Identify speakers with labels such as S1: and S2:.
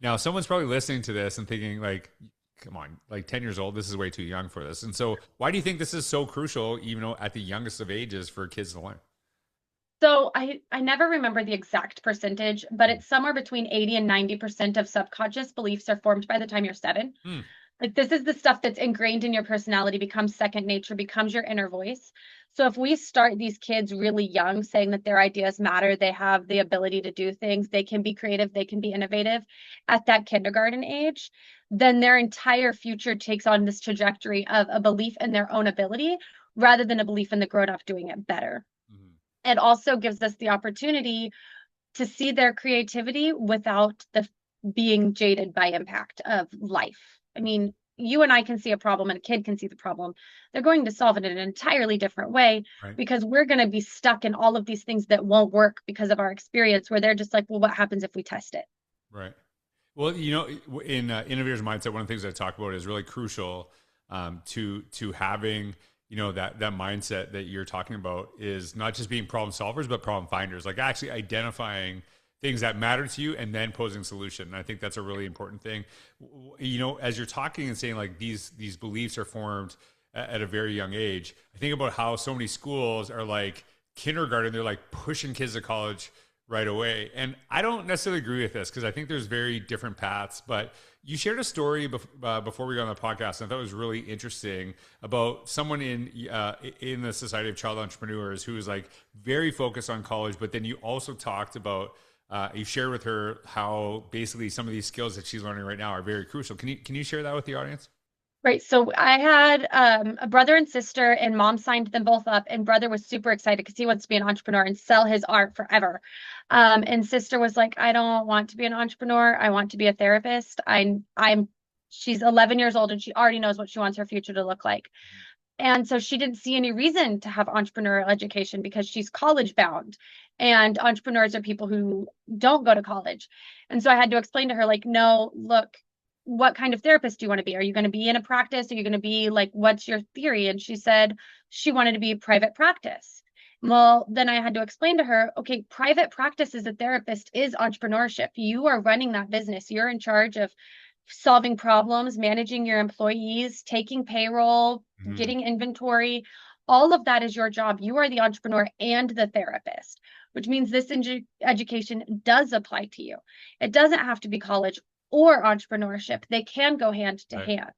S1: Now, someone's probably listening to this and thinking, like, come on, like 10 years old, this is way too young for this. And so, why do you think this is so crucial, even though at the youngest of ages, for kids to learn?
S2: So I never remember the exact percentage, but it's somewhere between 80 and 90% of subconscious beliefs are formed by the time you're 7.
S1: Hmm.
S2: Like this is the stuff that's ingrained in your personality, becomes second nature, becomes your inner voice. So if we start these kids really young saying that their ideas matter, they have the ability to do things, they can be creative, they can be innovative at that kindergarten age, then their entire future takes on this trajectory of a belief in their own ability rather than a belief in the grown up doing it better.
S1: Mhm.
S2: It also gives us the opportunity to see their creativity without the being jaded by impact of life. I mean, you and I can see a problem and a kid can see the problem. They're going to solve it in an entirely different way
S1: Right.
S2: because we're going to be stuck in all of these things that won't work because of our experience, where they're just like, well, what happens if we test it?
S1: Right. Well, you know, in innovators mindset, one of the things I talk about is really crucial to having, you know, that mindset that you're talking about is not just being problem solvers, but problem finders. Like actually identifying things that matter to you and then posing solution. And I think that's a really important thing. You know, as you're talking and saying like these beliefs are formed at a very young age, I think about how so many schools are like kindergarten. They're like pushing kids to college right away. And I don't necessarily agree with this because I think there's very different paths. But you shared a story before we got on the podcast, and I thought it was really interesting about someone in the Society of Child Entrepreneurs who was like very focused on college. But then you also talked about you shared with her how basically some of these skills that she's learning right now are very crucial. Can you share that with the audience?
S2: Right. So I had a brother and sister, and mom signed them both up. And brother was super excited because he wants to be an entrepreneur and sell his art forever. And sister was like, I don't want to be an entrepreneur. I want to be a therapist. She's 11 years old and she already knows what she wants her future to look like. And so she didn't see any reason to have entrepreneurial education because she's college bound. And entrepreneurs are people who don't go to college. And so I had to explain to her, like, no, look, what kind of therapist do you want to be? Are you going to be in a practice? Are you going to be like, what's your theory? And she said she wanted to be private practice. Well, then I had to explain to her, okay, private practice as a therapist is entrepreneurship. You are running that business. You're in charge of solving problems, managing your employees, taking payroll,
S1: Mhm.
S2: getting inventory. All of that is your job. You are the entrepreneur and the therapist, which means this education does apply to you. It doesn't have to be college or entrepreneurship. They can go hand to
S1: Right.
S2: hand.